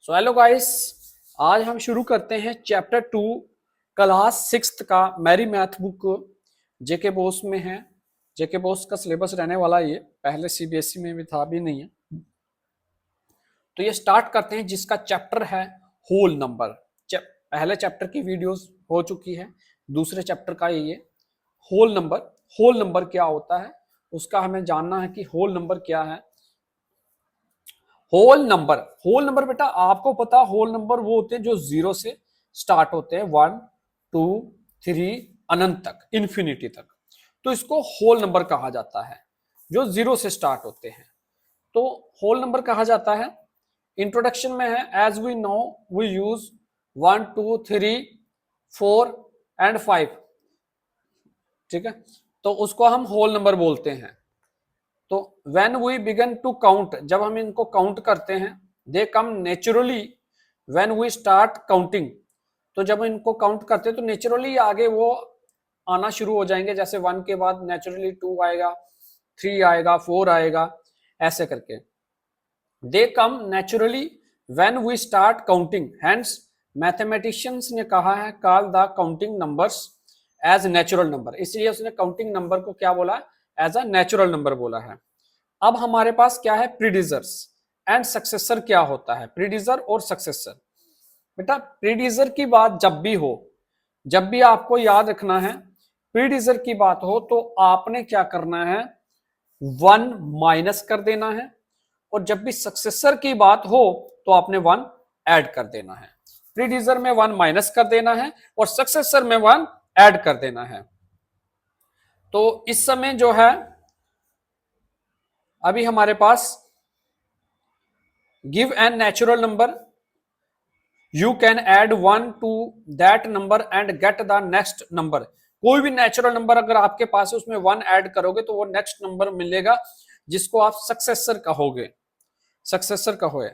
So hello guys, आज हम शुरू करते हैं चैप्टर 2 क्लास 6 का मेरी मैथ बुक जेके बोस में है। जेके बोस का सिलेबस रहने वाला ये पहले सीबीएसई में भी था, भी नहीं है। तो ये स्टार्ट करते हैं जिसका चैप्टर है होल नंबर। पहले चैप्टर की वीडियोस हो चुकी है, दूसरे चैप्टर का ये होल नंबर। होल नंबर क्या होता है उसका हमें जानना है कि होल नंबर क्या है। होल नंबर बेटा आपको पता, होल नंबर वो होते हैं जो जीरो से स्टार्ट होते हैं, 1 2 3 अनंत तक, इन्फिनिटी तक। तो इसको होल नंबर कहा जाता है जो जीरो से स्टार्ट होते हैं। तो होल नंबर कहा जाता है। इंट्रोडक्शन में है, as we know we use 1 2 3 4 and 5। ठीक है, तो उसको हम होल नंबर बोलते हैं। तो when we began to count, जब हम इनको काउंट करते हैं, they come naturally when we start counting. तो जब इनको काउंट करते हैं तो नेचुरली आगे वो आना शुरू हो जाएंगे। जैसे 1 के बाद नेचुरली 2 आएगा, 3 आएगा, 4 आएगा, ऐसे करके। They come naturally when we start counting, hence mathematicians ने कहा है call the counting numbers as natural number. इसलिए उसने काउंटिंग नंबर को क्या बोला, एज अ नेचुरल नंबर बोला है। अब हमारे पास क्या है, प्रीडिजर्स एंड सक्सेसर। क्या होता है प्रीडिजर और सक्सेसर? बेटा प्रीडिजर की बात जब भी हो, जब भी आपको याद रखना है, प्रीडिजर की बात हो तो आपने क्या करना है, 1 माइनस कर देना है। और जब भी सक्सेसर की बात हो तो आपने 1 ऐड कर देना है। प्रीडिजर में 1 माइनस कर देना है और सक्सेसर में 1 ऐड कर देना है। तो इस समय जो है अभी हमारे पास give an natural number, you can add 1 to that number and get the next number. कोई भी नेचुरल नंबर अगर आपके पास है उसमें 1 ऐड करोगे तो वो नेक्स्ट नंबर मिलेगा जिसको आप सक्सेसर कहोगे। सक्सेसर कहोगे।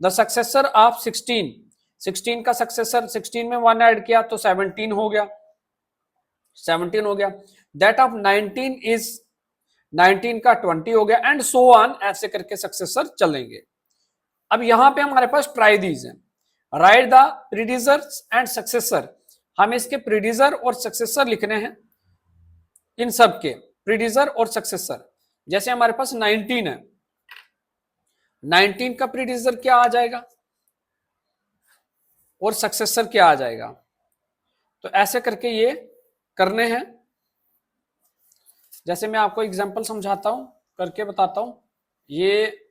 द सक्सेसर ऑफ 16 का सक्सेसर, 16 में 1 ऐड किया तो 17 हो गया, 17 हो गया। दैट ऑफ 19 इज 19 का 20 हो गया, एंड सो ऑन, ऐसे करके सक्सेसर चलेंगे। अब यहां पे हमारे पास ट्राई दीज है, राइट द प्रीडिजर्स एंड सक्सेसर। हम इसके प्रीडिजर और सक्सेसर लिखने हैं, इन सब के प्रीडिजर और सक्सेसर। जैसे हमारे पास 19 है, 19 का प्रीडिजर क्या आ जाएगा और सक्सेसर क्या आ जाएगा। तो ऐसे करके ये करने हैं। जैसे मैं आपको एग्जांपल समझाता हूं, करके बताता हूं। ये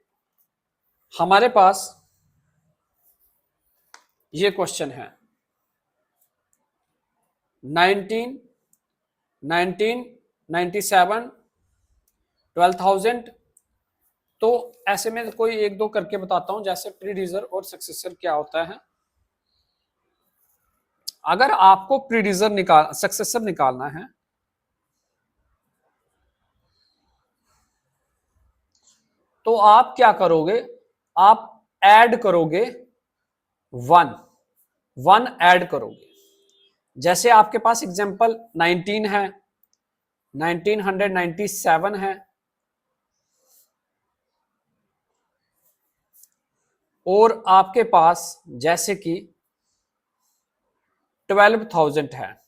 हमारे पास ये क्वेश्चन है 19 97 12,000। तो ऐसे में कोई एक दो करके बताता हूं, जैसे प्रीडिजर और सक्सेसर क्या होता है। अगर आपको प्रीडिजर सक्सेसर निकालना है तो आप क्या करोगे, आप ऐड करोगे 1 ऐड करोगे। जैसे आपके पास एग्जांपल 19 है, 1997 है, और आपके पास जैसे कि 12,000 है।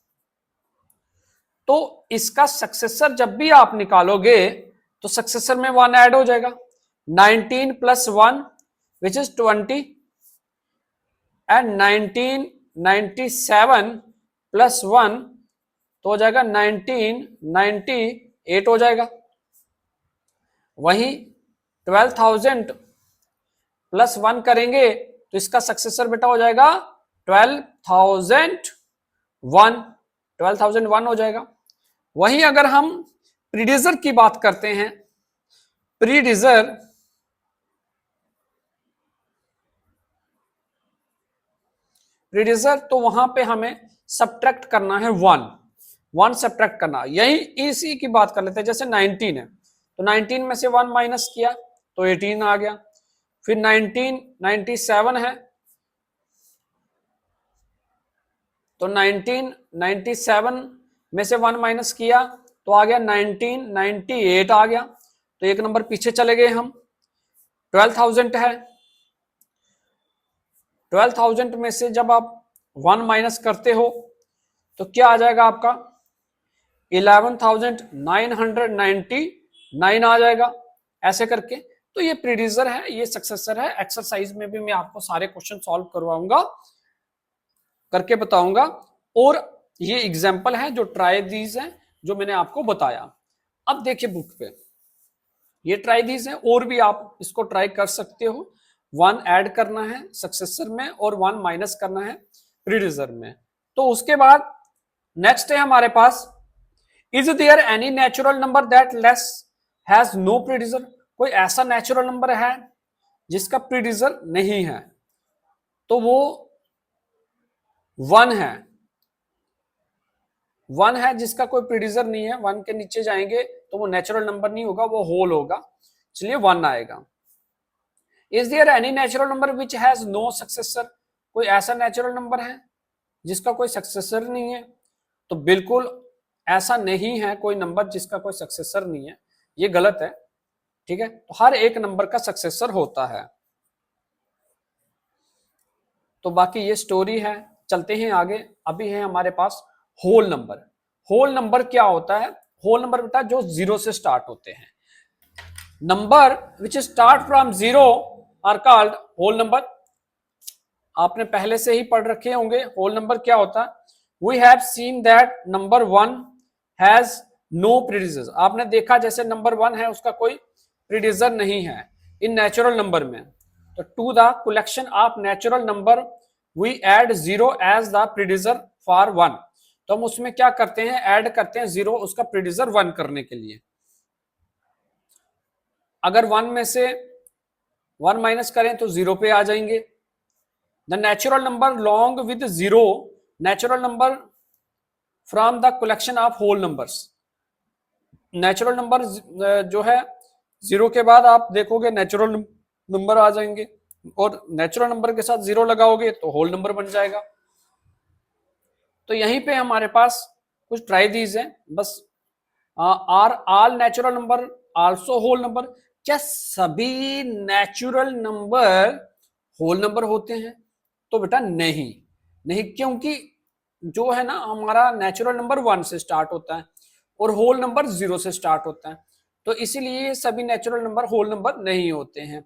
तो इसका सक्सेसर जब भी आप निकालोगे तो सक्सेसर में 1 ऐड हो जाएगा। 19 + 1 विच इज 20, एंड 1997 + 1 तो हो जाएगा 1998 हो जाएगा। वही 12,000 + 1 करेंगे तो इसका सक्सेसर बेटा हो जाएगा 12,001 हो जाएगा। वहीं अगर हम प्रीडिजर की बात करते हैं, प्रीडिजर तो वहां पे हमें सब्ट्रैक्ट करना है 1 सब्ट्रैक्ट करना। यही इसी की बात कर लेते हैं। जैसे 19 है तो 19 में से 1 माइनस किया तो 18 आ गया। फिर 1997 है तो 1997 में से 1 माइनस किया तो आ गया 1998 आ गया। तो एक नंबर पीछे चले गए हम। 12,000 है 12,000 में से जब आप 1 माइनस करते हो तो क्या आ जाएगा आपका 11,999 आ जाएगा, ऐसे करके। तो ये प्रीडिसर है, ये सक्सेसर है। एक्सरसाइज में भी मैं आपको सारे क्वेश्चन सॉल्व करवाऊंगा, करके बताऊंगा। और ये एग्जाम्पल है जो ट्राई दीज है, जो मैंने आपको बताया। अब देखिए बुक पे ये ट्राई दीज है, और भी आप इसको ट्राई कर सकते हो। 1 ऐड करना है सक्सेसर में और 1 माइनस करना है प्रीडिसर में। तो उसके बाद नेक्स्ट है हमारे पास, is there any natural number that less has no predecessor. कोई ऐसा नेचुरल नंबर है जिसका प्रीडिसर नहीं है, तो वो 1 है। 1 है जिसका कोई प्रीडिसर नहीं है, 1 के नीचे जाएंगे तो वो नेचुरल नंबर नहीं होगा, वो होल होगा। चलिए 1 आएगा। Is there any natural number which has no successor. कोई ऐसा नेचुरल नंबर है जिसका कोई सक्सेसर नहीं है, तो बिल्कुल ऐसा नहीं है कोई नंबर जिसका कोई सक्सेसर नहीं है, ये गलत है। ठीक है, तो हर एक नंबर का सक्सेसर होता है। तो बाकी ये स्टोरी है, चलते हैं आगे। अभी है हमारे पास होल नंबर। होल नंबर क्या होता है? होल नंबर बेटा जो 0 से स्टार्ट होते हैं। Number which start from 0 are called whole number. आपने पहले से ही पढ़ रखे होंगे होल नंबर क्या होता है। We have seen that number 1 has no predecessor. आपने देखा जैसे नंबर 1 है उसका कोई प्रीडिसर नहीं है इन नेचुरल नंबर में। तो to the collection of natural number we add 0 as the predecessor for 1। तो हम उसमें क्या करते हैं, ऐड करते हैं 0 उसका प्रीडिसर 1 करने के लिए। अगर 1 में से 1 माइनस करें तो 0 पे आ जाएंगे। The natural number long with 0, natural number from the collection of whole numbers. Natural number जो है 0 के बाद आप देखोगे नेचुरल नंबर आ जाएंगे, और नेचुरल नंबर के साथ 0 लगाओगे तो होल नंबर बन जाएगा। तो यहीं पे हमारे पास कुछ ट्राई दीज है बस। Are all natural number also whole number. क्या सभी नेचुरल नंबर होल नंबर होते हैं? तो बेटा नहीं, नहीं, क्योंकि जो है ना हमारा नेचुरल नंबर 1 से स्टार्ट होता है और होल नंबर 0 से स्टार्ट होता है, तो इसीलिए सभी नेचुरल नंबर होल नंबर नहीं होते हैं।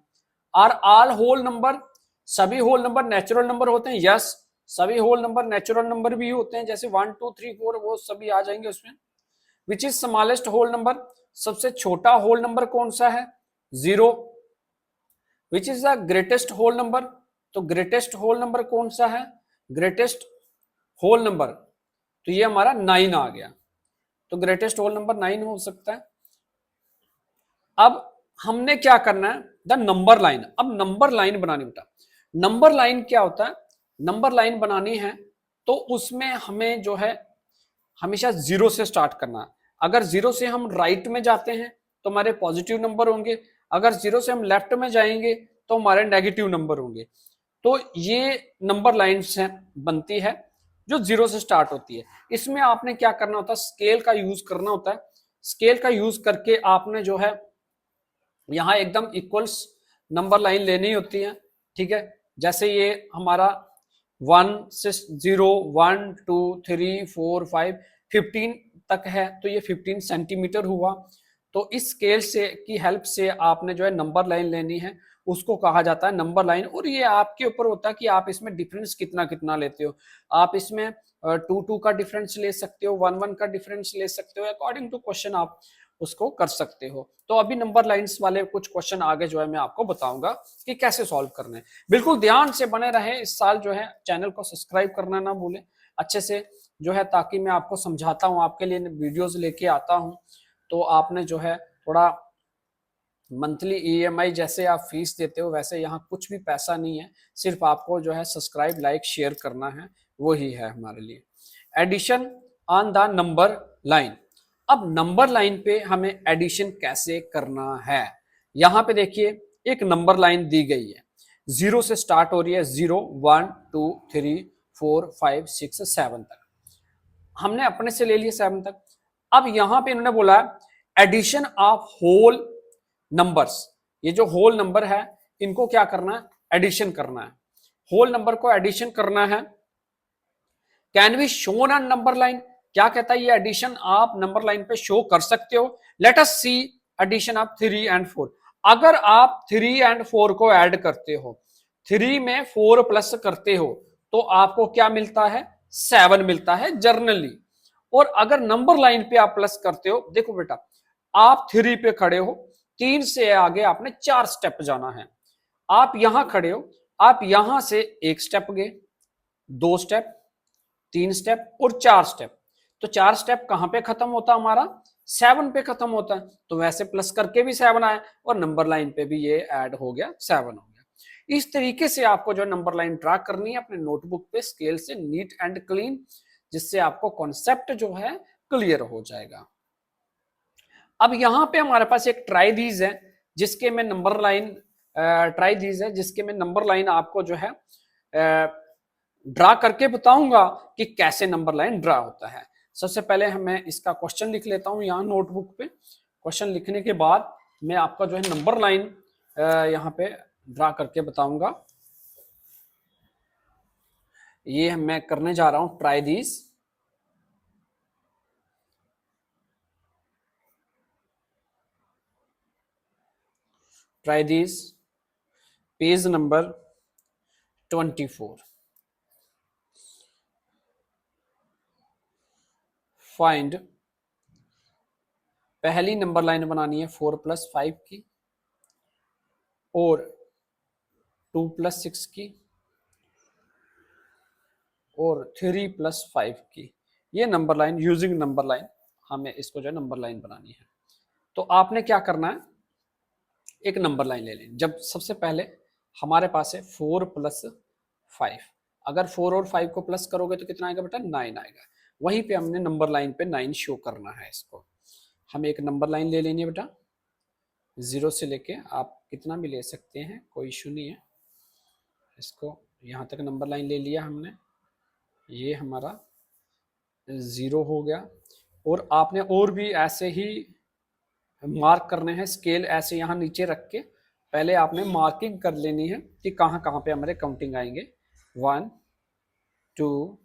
आर ऑल होल नंबर, सभी होल नंबर नेचुरल नंबर होते हैं? यस, सभी होल नंबर नेचुरल नंबर भी होते हैं, जैसे 1 2 3 4 वो सभी आ जाएंगे उसमें। Which is smallest whole number, सबसे छोटा होल नंबर कौन सा है? 0। Which is the greatest whole number, तो ग्रेटेस्ट होल नंबर कौन सा है? ग्रेटेस्ट होल नंबर, तो ये हमारा 9 आ गया। तो ग्रेटेस्ट होल नंबर 9 हो सकता है। अब हमने क्या करना है, द नंबर लाइन। अब नंबर लाइन बनानी बेटा। नंबर लाइन क्या होता है? नंबर लाइन बनानी है तो उसमें हमें जो है हमेशा 0 से स्टार्ट करना है। अगर 0 से हम राइट में जाते हैं तो हमारे पॉजिटिव नंबर होंगे, अगर 0 से हम लेफ्ट में जाएंगे तो हमारे नेगेटिव नंबर होंगे। तो ये नंबर लाइन से बनती है जो 0 से स्टार्ट होती है। इसमें आपने क्या करना होता है, स्केल का यूज करना होता है। स्केल का यूज करके आपने जो है यहां एकदम इक्वल्स नंबर लाइन लेनी होती है। ठीक है, जैसे ये हमारा 1 से 0 1 2 3 4 5 15 तक है, तो ये 15 सेंटीमीटर हुआ। तो इस स्केल से की हेल्प से आपने जो है नंबर लाइन लेनी है, उसको कहा जाता है नंबर लाइन। और ये आपके ऊपर होता है कि आप इसमें डिफरेंस कितना कितना लेते हो। आप इसमें 2 2 का डिफरेंस ले सकते हो, 1 1 का डिफरेंस ले सकते हो, अकॉर्डिंग टू क्वेश्चन आप उसको कर सकते हो। तो अभी नंबर लाइंस वाले कुछ क्वेश्चन आगे जो है मैं आपको बताऊंगा कि कैसे सॉल्व करने हैं। बिल्कुल ध्यान से बने रहे। इस साल जो है चैनल को सब्सक्राइब करना ना भूलें अच्छे से जो है, ताकि मैं आपको समझाता हूं, आपके लिए वीडियोस लेके आता हूं। तो आपने जो है थोड़ा मंथली ईएमआई जैसे आप फीस देते हो वैसे यहाँ कुछ भी पैसा नहीं है, सिर्फ आपको जो है सब्सक्राइब लाइक शेयर करना है, वही है हमारे लिए। Addition on the number line. अब नंबर लाइन पे हमें एडिशन कैसे करना है, यहां पे देखिए एक नंबर लाइन दी गई है, 0 से स्टार्ट हो रही है, 0 1 2 3 4 5 6 7 तक। हमने अपने से ले लिया 7 तक। अब यहां पे इन्होंने बोला एडिशन ऑफ होल नंबर्स। ये जो होल नंबर है इनको क्या करना है, एडिशन करना है। होल नंबर को एडिशन करना है। Can be shown on number line, क्या कहता है ये एडिशन आप नंबर लाइन पे शो कर सकते हो। Let us see addition of 3 and 4। अगर आप 3 एंड 4 को ऐड करते हो, 3 में 4 प्लस करते हो तो आपको क्या मिलता है, 7 मिलता है जर्नली। और अगर नंबर लाइन पे आप प्लस करते हो, देखो बेटा आप 3 पे खड़े हो, 3 से आगे आपने 4 स्टेप जाना है। आप यहां खड़े हो, आप यहां से 1 स्टेप गए, 2 स्टेप, 3 स्टेप और 4 स्टेप। तो 4 स्टेप कहां पे खत्म होता हमारा, 7 पे खत्म होता है। तो वैसे प्लस करके भी 7 आया और नंबर लाइन पे भी ये ऐड हो गया, 7 हो गया। इस तरीके से आपको जो नंबर लाइन ड्रा करनी है अपने नोटबुक पे स्केल से, नीट एंड क्लीन, जिससे आपको कॉन्सेप्ट जो है क्लियर हो जाएगा। अब यहां पे हमारे पास एक ट्राइदीज है जिसके में नंबर लाइन, ट्राइदीज है जिसके में नंबर लाइन आपको जो है ड्रा करके बताऊंगा कि कैसे नंबर लाइन ड्रा होता है। सबसे पहले मैं इसका क्वेश्चन लिख लेता हूं यहाँ नोटबुक पे। क्वेश्चन लिखने के बाद मैं आपका जो है नंबर लाइन यहाँ पे ड्रा करके बताऊंगा। ये मैं करने जा रहा हूं, try these. Try these page number 24। Find, पहली नंबर लाइन बनानी है 4 + 5 की और 2 + 6 की और 3 + 5 की। ये number line, using number line, हमें इसको जो है नंबर लाइन बनानी है। तो आपने क्या करना है, एक नंबर लाइन ले लें। जब सबसे पहले हमारे पास है 4 + 5, अगर 4 और 5 को प्लस करोगे तो कितना आएगा बेटा, 9 आएगा। वहीं पे हमने नंबर लाइन पे 9 शो करना है। इसको हमें एक नंबर लाइन ले लेनी है बेटा, 0 से लेके आप कितना भी ले सकते हैं, कोई इशू नहीं है। इसको यहाँ तक नंबर लाइन ले लिया हमने, ये हमारा 0 हो गया। और आपने और भी ऐसे ही मार्क करने हैं, स्केल ऐसे यहाँ नीचे रख के पहले आपने मार्किंग कर लेनी है कि कहाँ कहाँ पे हमारे काउंटिंग आएंगे। 1 2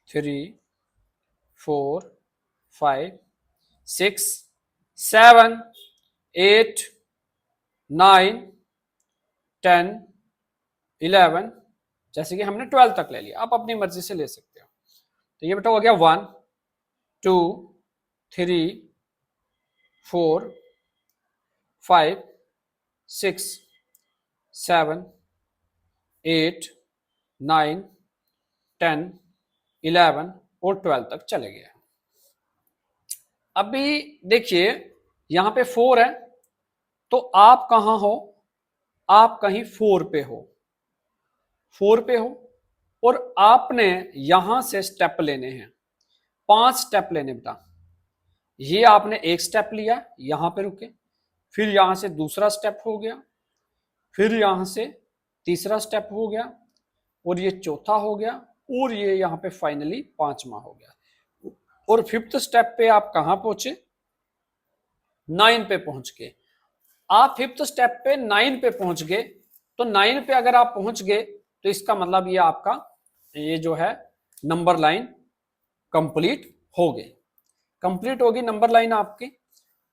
3 4 5 6 7 8 9 10 11, जैसे कि हमने 12 तक ले लिया, आप अपनी मर्जी से ले सकते हो। तो ये बेटा हो गया 1 2 3 4 5 6 7 8 9 10 11 और 12 तक चले गए। अभी देखिए यहां पे 4 है, तो आप कहां हो, आप कहीं 4 पे हो, 4 पे हो और आपने यहां से स्टेप लेने हैं, 5 स्टेप लेने बेटा। ये आपने एक स्टेप लिया, यहां पे रुके, फिर यहां से दूसरा स्टेप हो गया, फिर यहां से तीसरा स्टेप हो गया और ये चौथा हो गया और ये यहां पे फाइनली 5वां हो गया। और 5th स्टेप पे आप कहां पहुंचे, 9 पे पहुंच गए। आप 5th स्टेप पे 9 पे पहुंच गए, तो 9 पे अगर आप पहुंच गए तो इसका मतलब ये आपका ये जो है नंबर लाइन कंप्लीट हो गई, कंप्लीट होगी नंबर लाइन आपकी।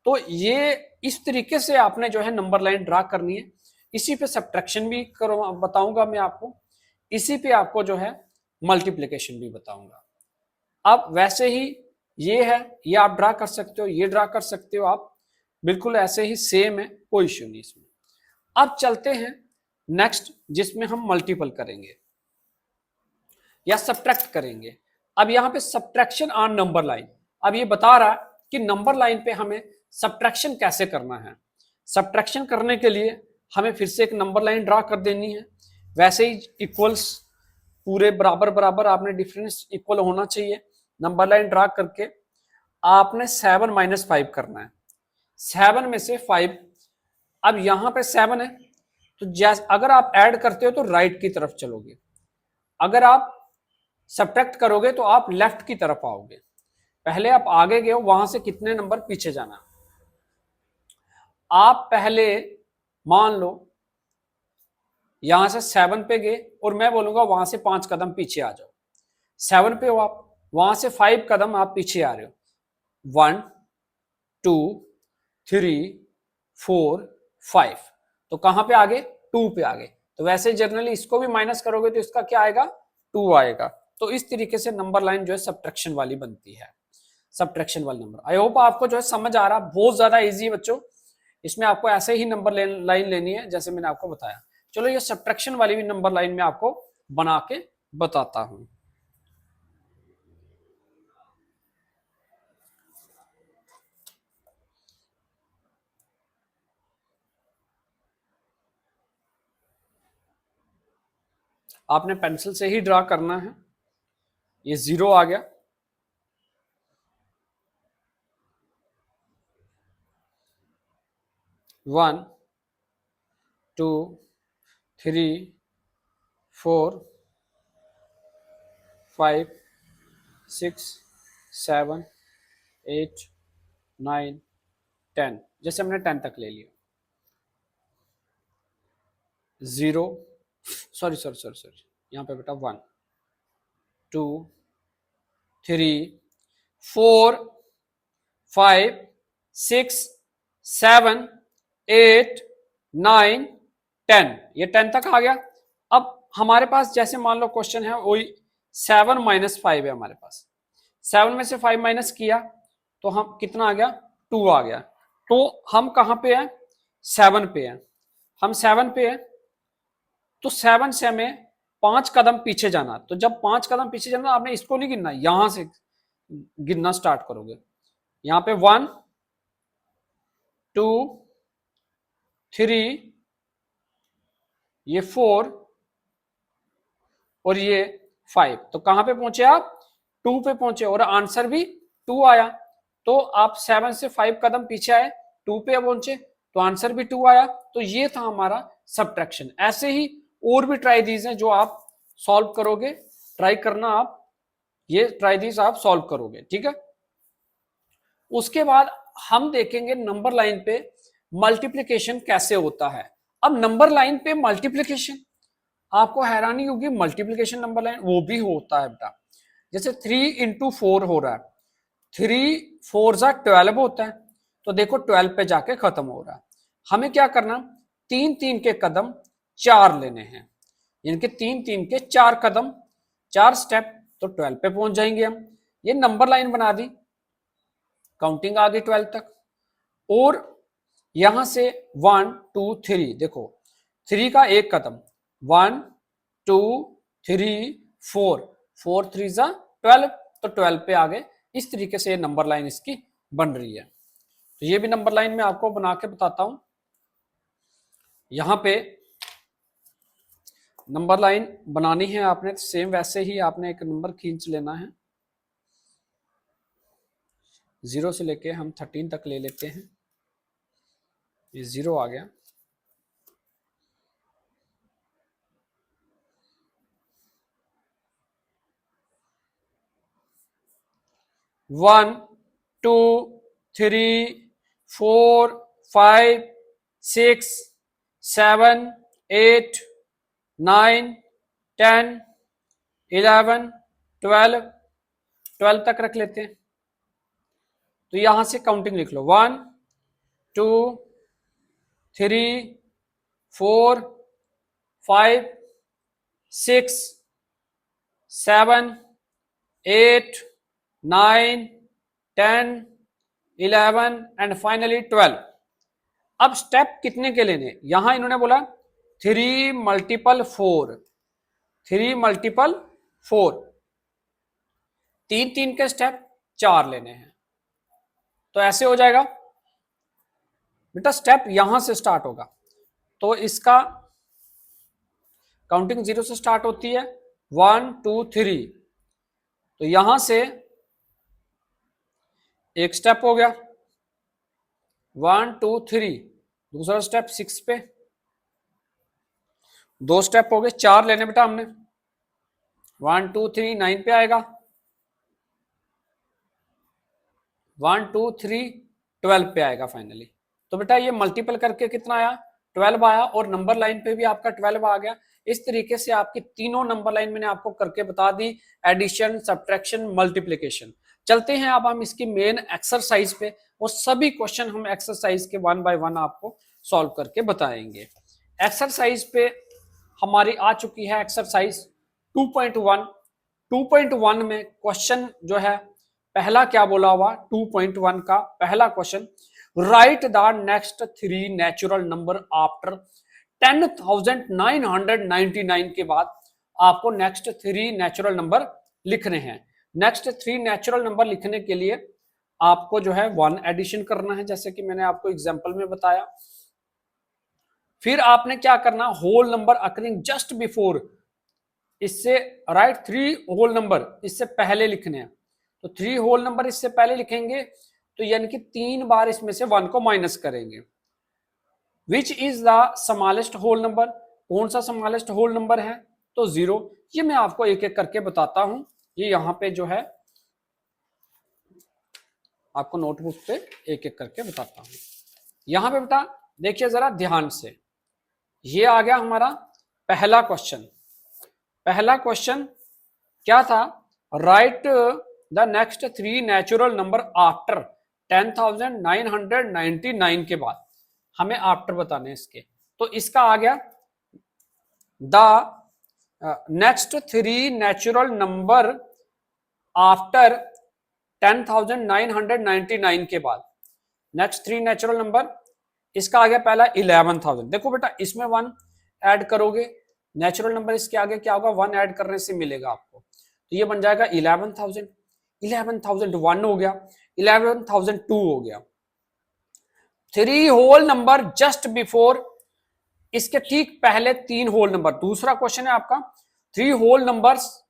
तो ये इस तरीके से आपने जो है नंबर लाइन ड्रा करनी है। इसी पे सब्ट्रैक्शन भी करो बताऊंगा मैं आपको, इसी पे आपको जो है मल्टीप्लिकेशन भी बताऊंगा। अब वैसे ही ये है, ये आप ड्रा कर सकते हो, ये ड्रा कर सकते हो आप, बिल्कुल ऐसे ही सेम है, कोई इश्यू नहीं इसमें। अब चलते हैं नेक्स्ट, जिसमें हम मल्टीपल करेंगे या सब्ट्रैक्ट करेंगे। अब यहां पे सब्ट्रैक्शन ऑन नंबर लाइन, अब ये बता रहा है कि नंबर लाइन पे हमें सब्ट्रैक्शन कैसे करना है। सब्ट्रैक्शन करने के लिए हमें फिर से एक नंबर लाइन ड्रा कर देनी है। वैसे ही इक्वल्स पूरे बराबर बराबर आपने डिफरेंस इक्वल होना चाहिए। नंबर लाइन ड्रा करके आपने 7 - 5 करना है, 7 में से 5। अब यहां पे 7 है, तो जैसे अगर आप ऐड करते हो तो राइट की तरफ चलोगे, अगर आप सब्ट्रैक्ट करोगे तो आप लेफ्ट की तरफ आओगे। पहले आप आगे गए हो, वहां से कितने नंबर पीछे जाना। आप पहले मान लो यहां से 7 पे गए और मैं बोलूंगा वहां से 5 कदम पीछे आ जाओ। 7 पे हो आप, वहां से 5 कदम आप पीछे आ रहे हो। 1 2 3 4 5, तो कहां पे आगे? 2 पे आगे। तो वैसे जनरली इसको भी माइनस करोगे तो इसका क्या आएगा? 2 आएगा। तो इस तरीके से नंबर लाइन जो है सब्ट्रैक्शन वाली बनती है, सब्ट्रैक्शन वाले नंबर। आई होप आपको जो है समझ आ रहा, बहुत ज्यादा इजी है बच्चों। इसमें आपको ऐसे ही नंबर लाइन लेनी है जैसे मैंने आपको बताया। चलो ये सब्ट्रैक्शन वाली भी नंबर लाइन में आपको बना के बताता हूं। आपने पेंसिल से ही ड्रा करना है। ये 0 आ गया, 1 2 3 4 5 6 7 8 9 10, जैसे हमने 10 तक ले लिया। 0, सॉरी सॉरी सॉरी सॉरी, यहाँ पे बेटा 1 2 3 4 5 6 7 8 9 10, ये 10 तक आ गया। अब हमारे पास जैसे मान लो क्वेश्चन है वही 7 - 5 है हमारे पास। 7 में से 5 माइनस किया तो हम कितना आ गया? 2 आ गया। तो हम कहां पे हैं? 7 पे हैं। हम 7 पे हैं तो 7 से हमें 5 कदम पीछे जाना। तो जब 5 कदम पीछे जाना आपने इसको नहीं गिनना, यहां से गिनना स्टार्ट करोगे। यहां पे 1 2 3, ये 4 और ये 5, तो कहां पे पहुंचे आप? 2 पे पहुंचे और आंसर भी 2 आया। तो आप 7 से 5 कदम पीछे आए, 2 पे पहुंचे तो आंसर भी 2 आया। तो ये था हमारा सब्ट्रैक्शन। ऐसे ही और भी ट्राई दीज हैं जो आप सॉल्व करोगे, ट्राई करना आप, ये ट्राई दीज आप सॉल्व करोगे, ठीक है। उसके बाद हम देखेंगे नंबर लाइन पे मल्टीप्लिकेशन कैसे होता है। अब नंबर लाइन पे मल्टीप्लिकेशन, आपको हैरानी होगी, मल्टीप्लिकेशन नंबर लाइन वो भी होता है बेटा। जैसे 3 × 4 हो रहा है, 3 4 होता है, तो देखो 12 पे जाके खत्म हो रहा है। हमें क्या करना? 3 3 के कदम 4 लेने हैं, यानी कि 3 3 के 4 कदम, 4 स्टेप, तो 12 पे पहुंच जाएंगे हम। ये नंबर लाइन बना दी, काउंटिंग आ गई 12 तक। और यहां से 1 2 3, देखो 3 का एक कदम, 1 2 3 4, 4 3 जा 12, तो 12 पे आ गए। इस तरीके से ये नंबर लाइन इसकी बन रही है। तो ये भी नंबर लाइन में आपको बना के बताता हूं। यहां पे नंबर लाइन बनानी है आपने, सेम वैसे ही आपने एक नंबर खींच लेना है। 0 से लेके हम 13 तक ले लेते हैं। ये 0 आ गया, 1 2 3 4 5 6 7 8 9 10 11 12, 12 तक रख लेते हैं। तो यहां से काउंटिंग लिख लो, 1 2 3 4 5 6 7 8 9 10 11 एंड फाइनली 12। अब स्टेप कितने के लेने? यहां इन्होंने बोला 3 × 4, 3 × 4, 3 3 के स्टेप 4 लेने हैं। तो ऐसे हो जाएगा बेटा, स्टेप यहां से स्टार्ट होगा। तो इसका काउंटिंग 0 से स्टार्ट होती है, 1 2 3, तो यहां से एक स्टेप हो गया 1 2 3, दूसरा स्टेप 6 पे, 2 स्टेप हो गए, 4 लेने बेटा हमने, 1 2 3 9 पे आएगा, 1 2 3 12 पे आएगा फाइनली। तो बेटा ये मल्टीपल करके कितना आया? 12 आया और नंबर लाइन पे भी आपका 12 आ गया। इस तरीके से आपकी तीनों नंबर लाइन मैंने आपको करके बता दी, एडिशन, सब्ट्रैक्शन, मल्टीप्लिकेशन। चलते हैं अब हम इसकी मेन एक्सरसाइज पे और सभी क्वेश्चन हम एक्सरसाइज के 1 बाय 1 आपको सॉल्व करके बताएंगे। एक्सरसाइज पे हमारी आ चुकी है एक्सरसाइज 2.1। 2.1 में क्वेश्चन जो है पहला क्या बोला हुआ, 2.1 का पहला question, right the next 3 natural number after 10,999 के बाद आपको नेक्स्ट 3 नेचुरल नंबर लिखने हैं। नेक्स्ट 3 नेचुरल नंबर लिखने के लिए आपको जो है 1 एडिशन करना है, जैसे कि मैंने आपको एग्जांपल में बताया। फिर आपने क्या करना, whole number occurring just before, इससे राइट 3 होल नंबर इससे पहले लिखने हैं, तो 3 होल नंबर इससे पहले लिखेंगे, तो यानी कि 3 बार इसमें से 1 को माइनस करेंगे। Which is the smallest whole number, कौन सा स्मॉलेस्ट होल नंबर है, तो 0। ये मैं आपको एक एक करके बताता हूं, ये यहां पे जो है आपको नोटबुक पे एक एक करके बताता हूं। यहां पे बेटा देखिए जरा ध्यान से, ये आ गया हमारा पहला क्वेश्चन। पहला क्वेश्चन क्या था, right the next 3 natural number after 10,999 के बाद हमें आफ्टर बताने इसके, तो इसका आ गया the next 3 natural number after 10,999 के बाद नेक्स्ट 3 नेचुरल नंबर, इसका आ गया पहला 11,000। देखो बेटा इसमें 1 ऐड करोगे, नेचुरल नंबर इसके आगे क्या होगा, 1 ऐड करने से मिलेगा आपको, तो ये बन जाएगा 11,000। 11,001 हो गया, 11,002 हो गया। 3 होल नंबर जस्ट बिफोर, इसके ठीक पहले 3 होल नंबर, दूसरा क्वेश्चन है आपका 3 होल नंबर्स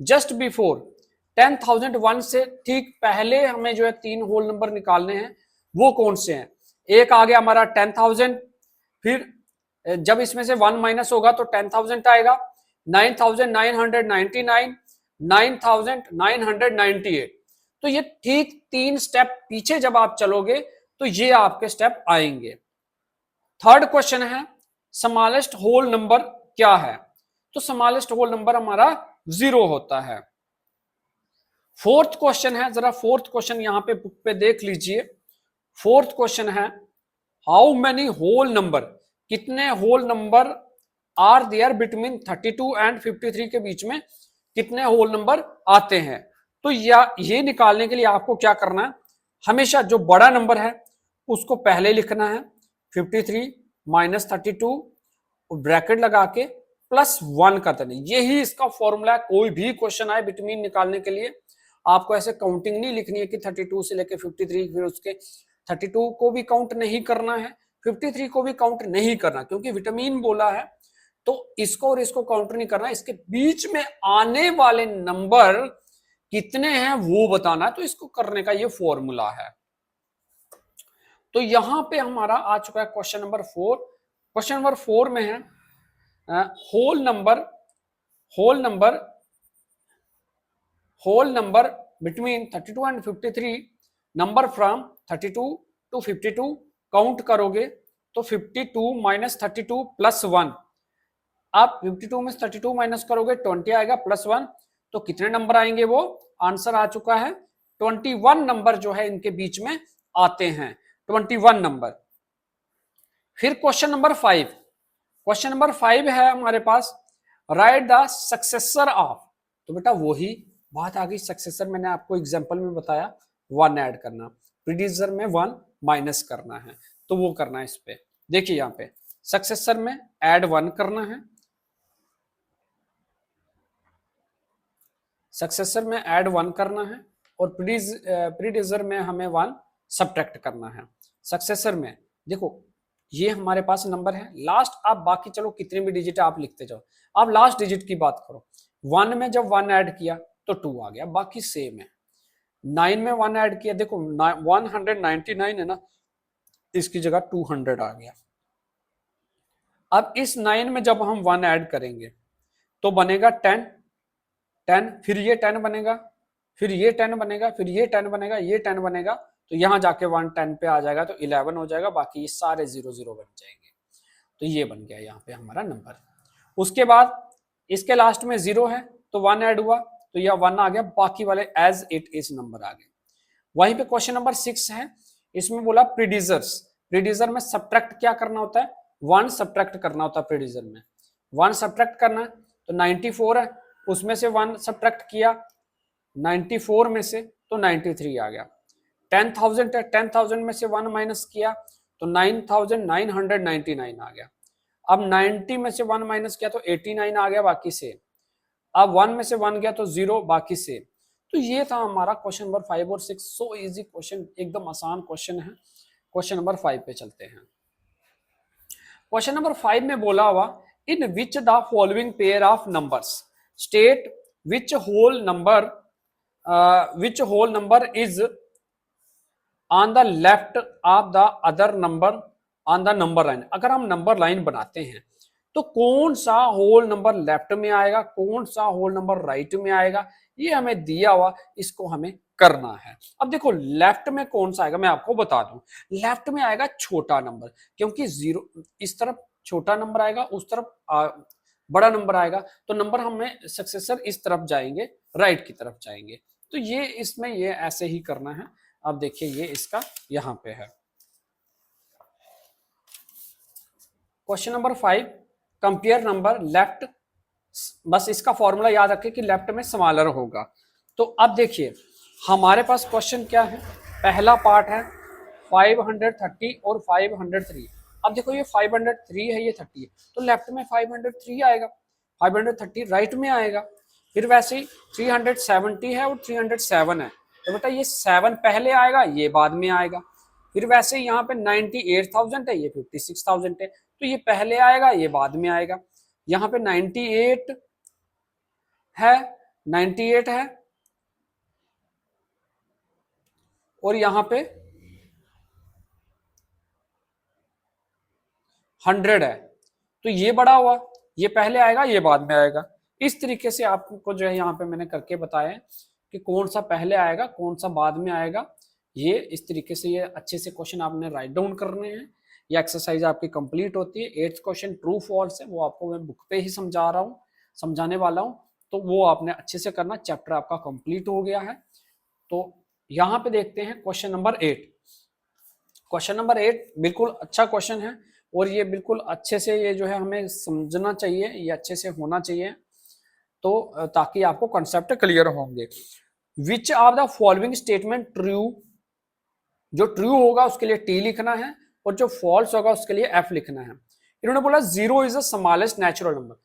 जस्ट बिफोर 10,001 से ठीक पहले हमें जो है 3 होल नंबर निकालने हैं, वो कौन से हैं। एक आ गया हमारा 10,000, फिर जब इसमें से 1 माइनस होगा तो 10,000 आएगा, 9,999, 9,998। तो ये ठीक 3 स्टेप पीछे जब आप चलोगे तो ये आपके स्टेप आएंगे। थर्ड क्वेश्चन है स्मॉलेस्ट होल नंबर क्या है, तो स्मॉलेस्ट होल नंबर हमारा 0 होता है। फोर्थ क्वेश्चन है, जरा फोर्थ क्वेश्चन यहां पे बुक पे देख लीजिए। फोर्थ क्वेश्चन है हाउ मेनी होल नंबर, कितने whole number are there between 32 and 53 के बीच में कितने होल नंबर आते हैं। तो ये निकालने के लिए आपको क्या करना है, हमेशा जो बड़ा नंबर है उसको पहले लिखना है, 53 माइनस 32 ब्रैकेट लगा के प्लस 1 कर देना, यही इसका फॉर्मूला है। कोई भी क्वेश्चन आए बिटवीन निकालने के लिए आपको ऐसे काउंटिंग नहीं लिखनी है कि 32 से लेके 53, फिर उसके 32 को भी काउंट नहीं करना है, 53 को भी काउंट नहीं करना, क्योंकि विटामिन बोला है तो इसको और इसको काउंट नहीं करना, इसके बीच में आने वाले नंबर कितने हैं वो बताना है, तो इसको करने का ये फॉर्मूला है। तो यहां पे हमारा आ चुका है क्वेश्चन नंबर 4। क्वेश्चन नंबर 4 में है whole number between 32 and 53, number from 32 to 52 count करोगे तो 52 माइनस 32 प्लस 1, आप 52 में 32 माइनस करोगे 20 आएगा प्लस 1, तो कितने नंबर आएंगे, वो आंसर आ चुका है 21 नंबर जो है इनके बीच में आते हैं, 21 नंबर। फिर क्वेश्चन नंबर 5, क्वेश्चन नंबर 5 है हमारे पास राइट द सक्सेसर ऑफ, तो बेटा वही बात आ गई, सक्सेसर मैंने आपको एग्जांपल में बताया 1 ऐड करना, प्रीडिसेसर में 1 माइनस करना है, तो वो करना है इस पे। देखिए यहाँ पे सक्सेसर में ऐड 1 करना है, सक्सेसर में ऐड 1 करना है, और प्रीडिसेसर में हमें 1 सब्ट्रैक्ट करना है। सक्सेसर में देखो ये हमारे पास नंबर है लास्ट, आप बाकी चलो कितने भी डिजिट आप लिखते जाओ, आप लास्ट डिजिट की बात करो। 1 में जब 1 ऐड किया तो 2 आ गया, बाकी सेम है। 9 में 1 ऐड किया, देखो 199 है ना, इसकी जगह 200 आ गया। अब इस 9 में जब हम 1 ऐड करेंगे तो बनेगा 10, फिर ये 10 बनेगा, फिर ये 10 बनेगा, फिर ये 10 बनेगा, ये 10 बनेगा, तो यहां जाके 1 10 पे आ जाएगा, तो 11 हो जाएगा, बाकी ये सारे 0 0 बन जाएंगे। तो ये बन गया यहाँ पे हमारा नंबर। उसके बाद इसके लास्ट में 0 है तो 1 ऐड हुआ तो यह 1 आ गया, बाकी वाले एज इट इज नंबर आ गए। वहीं पे क्वेश्चन नंबर 6 है, इसमें बोला प्रीडिजर्स। प्रीडिजर में सब्ट्रैक्ट क्या करना होता है, 1 सब्ट्रैक्ट करना होता है प्रीडिजर में। 1 सब्ट्रैक्ट करना है तो 94 है, उसमें से 1 सब्ट्रैक्ट किया 94 में से तो 93 आ गया। 10,000 है, 10,000 में से 1 माइनस किया तो 9,999 आ गया। अब 90 में से 1 माइनस किया तो 89 आ गया बाकी से। अब 1 में से 1 गया तो 0 बाकी से। तो ये था हमारा क्वेश्चन नंबर 5 और 6। सो इजी क्वेश्चन, एकदम आसान क्वेश्चन है। क्वेश्चन नंबर 5 पे चलते हैं। क्वेश्चन नंबर 5 में बोला हुआ, in which the following pair of numbers state which whole number is on the left of the other number on the number line. अगर हम नंबर लाइन बनाते हैं तो कौन सा होल नंबर लेफ्ट में आएगा, कौन सा होल नंबर राइट में आएगा, ये हमें दिया हुआ, इसको हमें करना है। अब देखो लेफ्ट में कौन सा आएगा, मैं आपको बता दूं। लेफ्ट में आएगा छोटा नंबर, क्योंकि 0 इस तरफ छोटा नंबर आएगा, उस तरफ बड़ा नंबर आएगा, तो नंबर हमें सक्सेसर इस तरफ जाएंगे, राइट की तरफ जाएंगे। तो ये इसमें ये ऐसे ही करना है। अब देखिए ये इसका यहां पे है। Question number 5, compare number left. बस इसका फॉर्मूला याद रखें कि लेफ्ट में स्मॉलर होगा। तो अब देखिए हमारे पास क्वेश्चन क्या है, पहला पार्ट है 530 और 503। अब देखो ये 503 है, ये 30 है, तो लेफ्ट में 503 आएगा, 530 राइट में आएगा। फिर वैसे ही 370 है और 307 है, तो बेटा ये 7 पहले आएगा, ये बाद में आएगा। फिर वैसे यहाँ पे 98,000 है, ये 56,000 है, तो ये पहले आएगा, ये बाद में आएगा। यहाँ पे 98 है, 98 है, और यहाँ पे 100 है, तो ये बड़ा हुआ, ये पहले आएगा, ये बाद में आएगा। इस तरीके से आपको जो है यहाँ पे मैंने करके बताया है कि कौन सा पहले आएगा, कौन सा बाद में आएगा। ये इस तरीके से ये अच्छे से क्वेश्चन आपने राइट डाउन करने हैं। ये एक्सरसाइज आपकी कंप्लीट होती है। 8th क्वेश्चन ट्रू फॉल्स है, वो आपको मैं बुक पे ही समझाने वाला हूँ, तो वो आपने अच्छे से करना। चैप्टर आपका कंप्लीट हो गया है। तो यहाँ पे देखते हैं क्वेश्चन नंबर 8। क्वेश्चन नंबर 8 बिल्कुल अच्छा क्वेश्चन है, और ये बिल्कुल अच्छे से ये जो है हमें समझना चाहिए, ये अच्छे से होना चाहिए, तो ताकि आपको कंसेप्ट क्लियर होंगे। Which of the following statement true, जो ट्रू होगा उसके लिए टी लिखना है, और जो फॉल्स होगा उसके लिए एफ लिखना है। इन्होंने बोला 0 is the smallest natural number.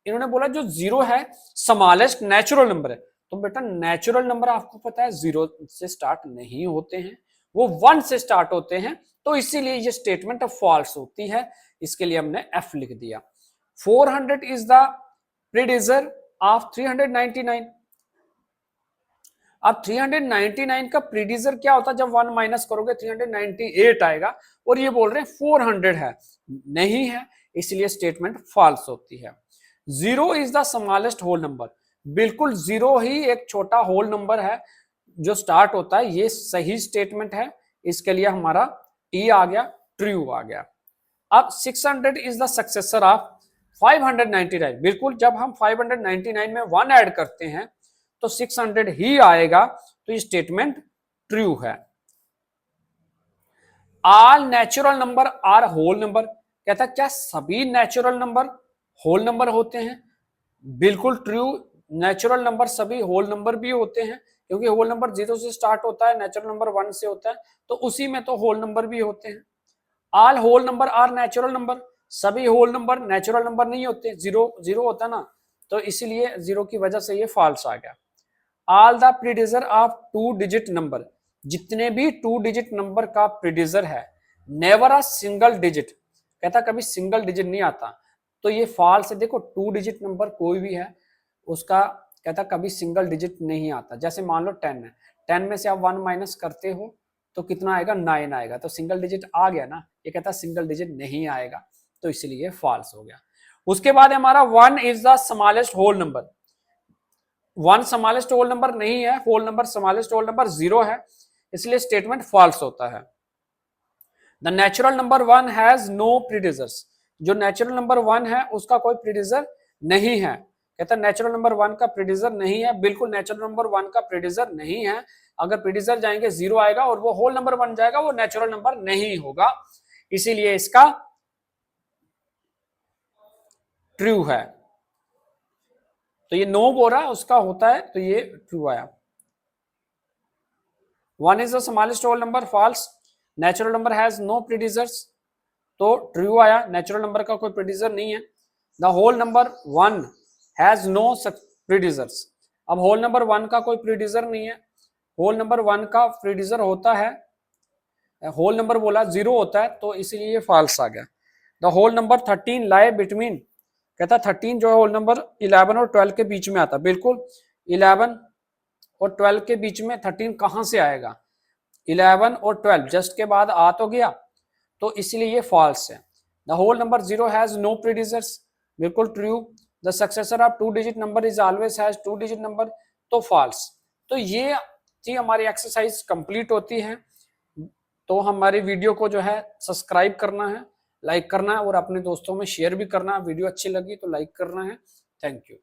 इन्होंने बोला जो 0 है स्मॉलेस्ट नेचुरल नंबर है, तो बेटा नेचुरल नंबर आपको पता है 0 से स्टार्ट नहीं होते हैं, वो 1 से स्टार्ट होते हैं, तो इसीलिए ये स्टेटमेंट फॉल्स होती है। इसके लिए हमने एफ लिख दिया। 400 इज द प्रीडिसर ऑफ 399। अब 399 का प्रीडिसर क्या होता है, जब 1 माइनस करोगे 398 आएगा, और ये बोल रहे हैं 400 है, नहीं है, इसलिए स्टेटमेंट फॉल्स होती है। 0 is the smallest whole number, बिल्कुल 0 ही एक छोटा होल नंबर है जो स्टार्ट होता है, ये सही स्टेटमेंट है। इसके लिए हमारा टी आ गया, ट्रू आ गया। अब 600 इज द सक्सेसर ऑफ 599। बिल्कुल जब हम 599 में 1 ऐड करते हैं तो 600 ही आएगा, तो ये स्टेटमेंट ट्रू है। All natural number are whole number, कहता है क्या सभी नेचुरल नंबर होल नंबर होते हैं? बिल्कुल ट्रू, नेचुरल नंबर सभी होल नंबर भी होते हैं, क्योंकि होल नंबर 0 से स्टार्ट होता है, नेचुरल नंबर 1 से होता है, तो उसी में तो होल नंबर भी होते हैं। All whole number are natural number, सभी होल नंबर नेचुरल नंबर नहीं होते, 0 होता है ना, तो इसीलिए 0 की वजह से ये फॉल्स आ गया। All the predecessor of 2 digit number, जितने भी 2 डिजिट नंबर का प्रीडिसर है, नेवर अ सिंगल डिजिट, कहता कभी सिंगल डिजिट नहीं आता, तो ये फॉल्स है। देखो 2 डिजिट नंबर कोई भी है उसका कहता कभी सिंगल डिजिट नहीं आता। जैसे मान लो 10 है, 10 में से आप 1 माइनस करते हो तो कितना आएगा, 9 आएगा, तो सिंगल डिजिट आ गया ना, ये कहता सिंगल डिजिट नहीं आएगा, तो इसलिए फॉल्स हो गया। उसके बाद हमारा 1 is the smallest whole number, 1 smallest whole number नहीं है, whole number smallest whole number 0 है, इसलिए स्टेटमेंट फॉल्स होता है। The natural number 1 has no predecessors, जो नेचुरल नंबर 1 है उसका कोई प्रीडिसर नहीं है। कहता है नेचुरल नंबर 1 का प्रीडिसर नहीं है, बिल्कुल नेचुरल नंबर 1 का प्रीडिसर नहीं है। अगर प्रीडिसर जाएंगे 0 आएगा और वो होल नंबर बन जाएगा, वो नेचुरल नंबर नहीं होगा, इसीलिए इसका ट्रू है। तो ये नो बोल रहा उसका होता है, तो ये ट्रू आया। 1 is the smallest whole number, false. Natural number has no predecessors, तो ट्रू आया, नेचुरल नंबर का कोई प्रीडिसर नहीं है। The whole number 1 has no predecessors. अब होल नंबर 1 का कोई प्रीडिसर नहीं है, होल नंबर 1 का प्रीडिसर होता है, होल नंबर बोला 0 होता है, तो इसीलिए ये फॉल्स आ गया। The whole number 13 lie between, कहता 13 जो है होल नंबर 11 और 12 के बीच में आता, बिल्कुल 11 और 12 के बीच में 13 कहां से आएगा, 11 और 12 जस्ट के बाद आ तो गया, तो इसलिए ये फॉल्स है। The whole number 0 has no predecessors, बिल्कुल true. The successor of 2 digit number is always has 2 digit number, तो फॉल्स। तो ये चीज हमारी एक्सरसाइज कंप्लीट होती है। तो हमारी वीडियो को जो है सब्सक्राइब करना है, लाइक करना है और अपने दोस्तों में शेयर भी करना है। वीडियो अच्छी लगी तो लाइक करना है। Thank you.